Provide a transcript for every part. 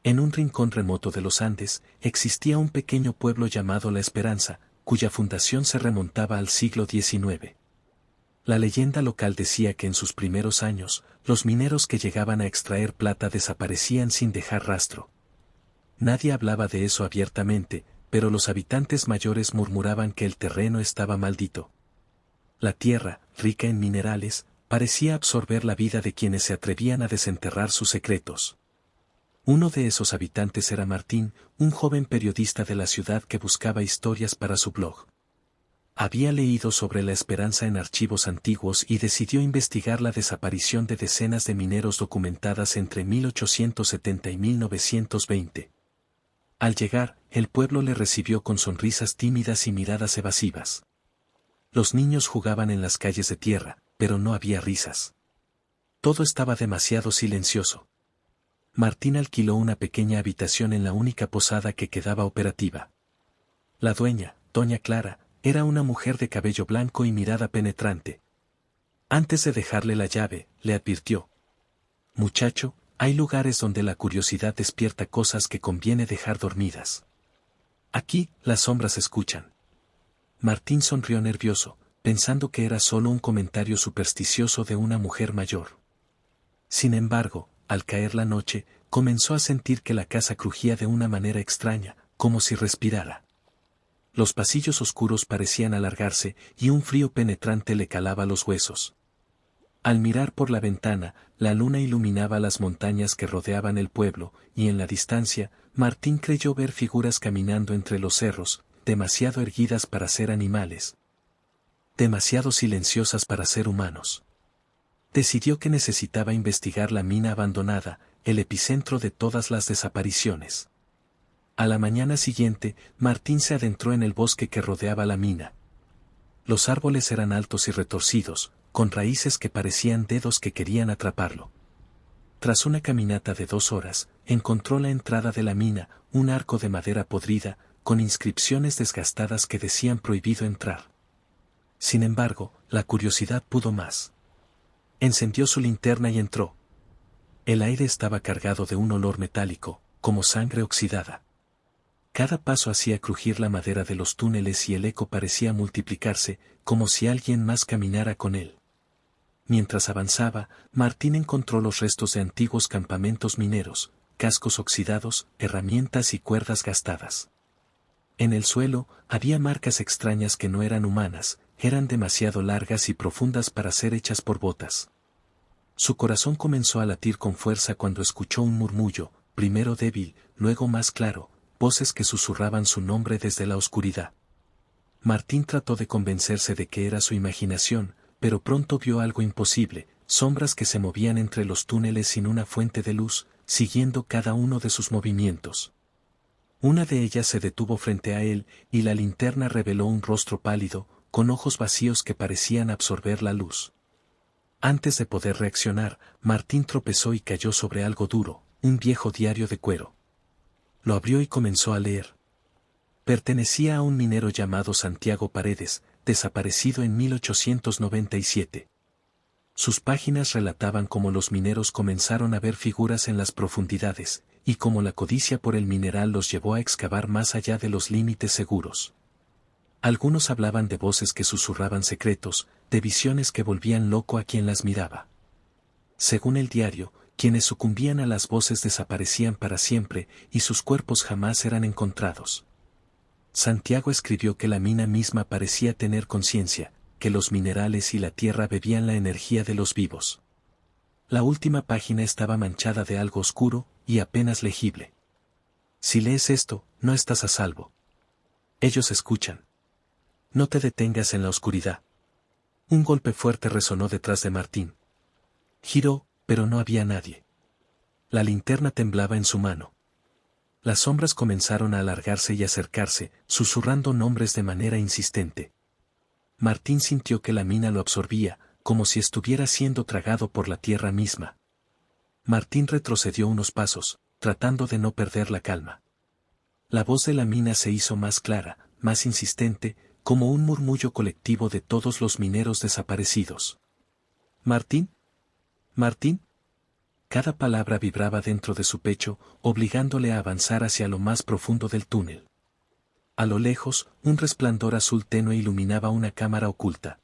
En un rincón remoto de los Andes, existía un pequeño pueblo llamado La Esperanza, cuya fundación se remontaba al siglo XIX. La leyenda local decía que en sus primeros años, los mineros que llegaban a extraer plata desaparecían sin dejar rastro. Nadie hablaba de eso abiertamente, pero los habitantes mayores murmuraban que el terreno estaba maldito. La tierra, rica en minerales, parecía absorber la vida de quienes se atrevían a desenterrar sus secretos. Uno de esos habitantes era Martín, un joven periodista de la ciudad que buscaba historias para su blog. Había leído sobre La Esperanza en archivos antiguos y decidió investigar la desaparición de decenas de mineros documentadas entre 1870 y 1920. Al llegar, el pueblo le recibió con sonrisas tímidas y miradas evasivas. Los niños jugaban en las calles de tierra, pero no había risas. Todo estaba demasiado silencioso. Martín alquiló una pequeña habitación en la única posada que quedaba operativa. La dueña, doña Clara, era una mujer de cabello blanco y mirada penetrante. Antes de dejarle la llave, le advirtió: «Muchacho, hay lugares donde la curiosidad despierta cosas que conviene dejar dormidas. Aquí, las sombras escuchan». Martín sonrió nervioso, pensando que era solo un comentario supersticioso de una mujer mayor. Sin embargo, al caer la noche, comenzó a sentir que la casa crujía de una manera extraña, como si respirara. Los pasillos oscuros parecían alargarse y un frío penetrante le calaba los huesos. Al mirar por la ventana, la luna iluminaba las montañas que rodeaban el pueblo, y en la distancia, Martín creyó ver figuras caminando entre los cerros, demasiado erguidas para ser animales, demasiado silenciosas para ser humanos. Decidió que necesitaba investigar la mina abandonada, el epicentro de todas las desapariciones. A la mañana siguiente, Martín se adentró en el bosque que rodeaba la mina. Los árboles eran altos y retorcidos, con raíces que parecían dedos que querían atraparlo. Tras una caminata de 2 horas, encontró la entrada de la mina, un arco de madera podrida, con inscripciones desgastadas que decían prohibido entrar. Sin embargo, la curiosidad pudo más. Encendió su linterna y entró. El aire estaba cargado de un olor metálico, como sangre oxidada. Cada paso hacía crujir la madera de los túneles y el eco parecía multiplicarse, como si alguien más caminara con él. Mientras avanzaba, Martín encontró los restos de antiguos campamentos mineros, cascos oxidados, herramientas y cuerdas gastadas. En el suelo, había marcas extrañas que no eran humanas, eran demasiado largas y profundas para ser hechas por botas. Su corazón comenzó a latir con fuerza cuando escuchó un murmullo, primero débil, luego más claro, voces que susurraban su nombre desde la oscuridad. Martín trató de convencerse de que era su imaginación, pero pronto vio algo imposible, sombras que se movían entre los túneles sin una fuente de luz, siguiendo cada uno de sus movimientos. Una de ellas se detuvo frente a él, y la linterna reveló un rostro pálido, con ojos vacíos que parecían absorber la luz. Antes de poder reaccionar, Martín tropezó y cayó sobre algo duro, un viejo diario de cuero. Lo abrió y comenzó a leer. Pertenecía a un minero llamado Santiago Paredes, desaparecido en 1897. Sus páginas relataban cómo los mineros comenzaron a ver figuras en las profundidades, y cómo la codicia por el mineral los llevó a excavar más allá de los límites seguros. Algunos hablaban de voces que susurraban secretos, de visiones que volvían loco a quien las miraba. Según el diario, quienes sucumbían a las voces desaparecían para siempre, y sus cuerpos jamás eran encontrados. Santiago escribió que la mina misma parecía tener conciencia, que los minerales y la tierra bebían la energía de los vivos. La última página estaba manchada de algo oscuro, y apenas legible. Si lees esto, no estás a salvo. Ellos escuchan. No te detengas en la oscuridad. Un golpe fuerte resonó detrás de Martín. Giró, pero no había nadie. La linterna temblaba en su mano. Las sombras comenzaron a alargarse y acercarse, susurrando nombres de manera insistente. Martín sintió que la mina lo absorbía, como si estuviera siendo tragado por la tierra misma. Martín retrocedió unos pasos, tratando de no perder la calma. La voz de la mina se hizo más clara, más insistente, como un murmullo colectivo de todos los mineros desaparecidos. «¿Martín? ¿Martín?». Cada palabra vibraba dentro de su pecho, obligándole a avanzar hacia lo más profundo del túnel. A lo lejos, un resplandor azul tenue iluminaba una cámara oculta.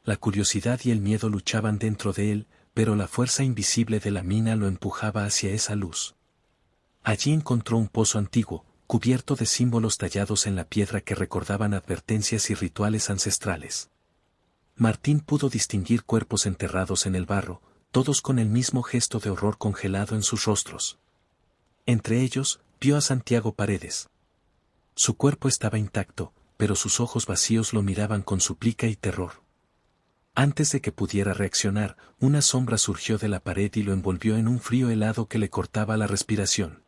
La curiosidad y el miedo luchaban dentro de él, pero la fuerza invisible de la mina lo empujaba hacia esa luz. Allí encontró un pozo antiguo, cubierto de símbolos tallados en la piedra que recordaban advertencias y rituales ancestrales. Martín pudo distinguir cuerpos enterrados en el barro, todos con el mismo gesto de horror congelado en sus rostros. Entre ellos, vio a Santiago Paredes. Su cuerpo estaba intacto, pero sus ojos vacíos lo miraban con súplica y terror. Antes de que pudiera reaccionar, una sombra surgió de la pared y lo envolvió en un frío helado que le cortaba la respiración.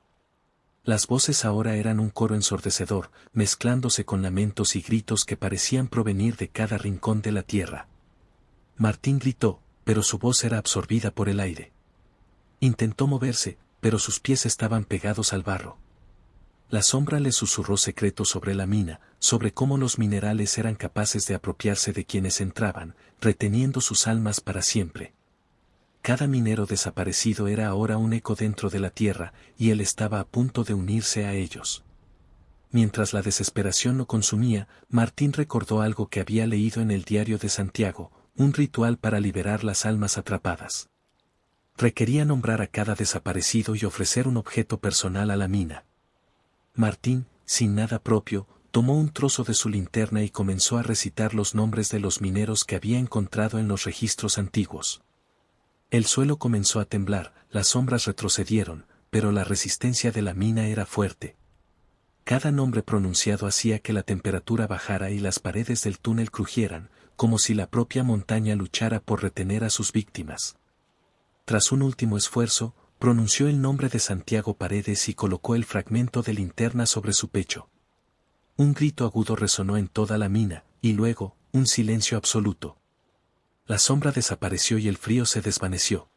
Las voces ahora eran un coro ensordecedor, mezclándose con lamentos y gritos que parecían provenir de cada rincón de la tierra. Martín gritó, pero su voz era absorbida por el aire. Intentó moverse, pero sus pies estaban pegados al barro. La sombra le susurró secretos sobre la mina, sobre cómo los minerales eran capaces de apropiarse de quienes entraban, reteniendo sus almas para siempre. Cada minero desaparecido era ahora un eco dentro de la tierra, y él estaba a punto de unirse a ellos. Mientras la desesperación lo consumía, Martín recordó algo que había leído en el diario de Santiago, un ritual para liberar las almas atrapadas. Requería nombrar a cada desaparecido y ofrecer un objeto personal a la mina. Martín, sin nada propio, tomó un trozo de su linterna y comenzó a recitar los nombres de los mineros que había encontrado en los registros antiguos. El suelo comenzó a temblar, las sombras retrocedieron, pero la resistencia de la mina era fuerte. Cada nombre pronunciado hacía que la temperatura bajara y las paredes del túnel crujieran, como si la propia montaña luchara por retener a sus víctimas. Tras un último esfuerzo, pronunció el nombre de Santiago Paredes y colocó el fragmento de linterna sobre su pecho. Un grito agudo resonó en toda la mina, y luego, un silencio absoluto. La sombra desapareció y el frío se desvaneció.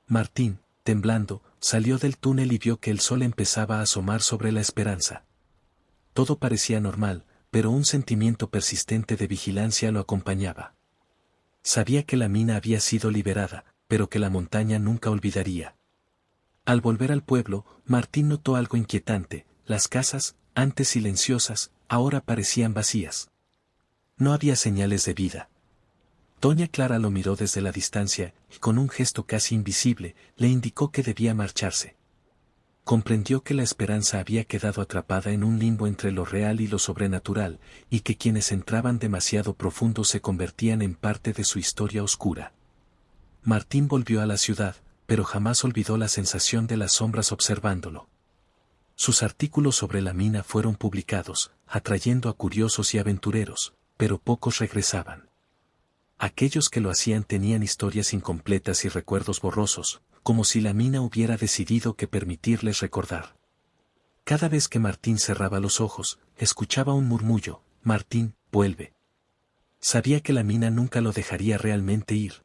Martín, temblando, salió del túnel y vio que el sol empezaba a asomar sobre la esperanza. Todo parecía normal, pero un sentimiento persistente de vigilancia lo acompañaba. Sabía que la mina había sido liberada, pero que la montaña nunca olvidaría. Al volver al pueblo, Martín notó algo inquietante: las casas, antes silenciosas, ahora parecían vacías. No había señales de vida. Doña Clara lo miró desde la distancia, y con un gesto casi invisible, le indicó que debía marcharse. Comprendió que la esperanza había quedado atrapada en un limbo entre lo real y lo sobrenatural, y que quienes entraban demasiado profundo se convertían en parte de su historia oscura. Martín volvió a la ciudad, pero jamás olvidó la sensación de las sombras observándolo. Sus artículos sobre la mina fueron publicados, atrayendo a curiosos y aventureros, pero pocos regresaban. Aquellos que lo hacían tenían historias incompletas y recuerdos borrosos, como si la mina hubiera decidido qué permitirles recordar. Cada vez que Martín cerraba los ojos, escuchaba un murmullo: Martín, vuelve. Sabía que la mina nunca lo dejaría realmente ir.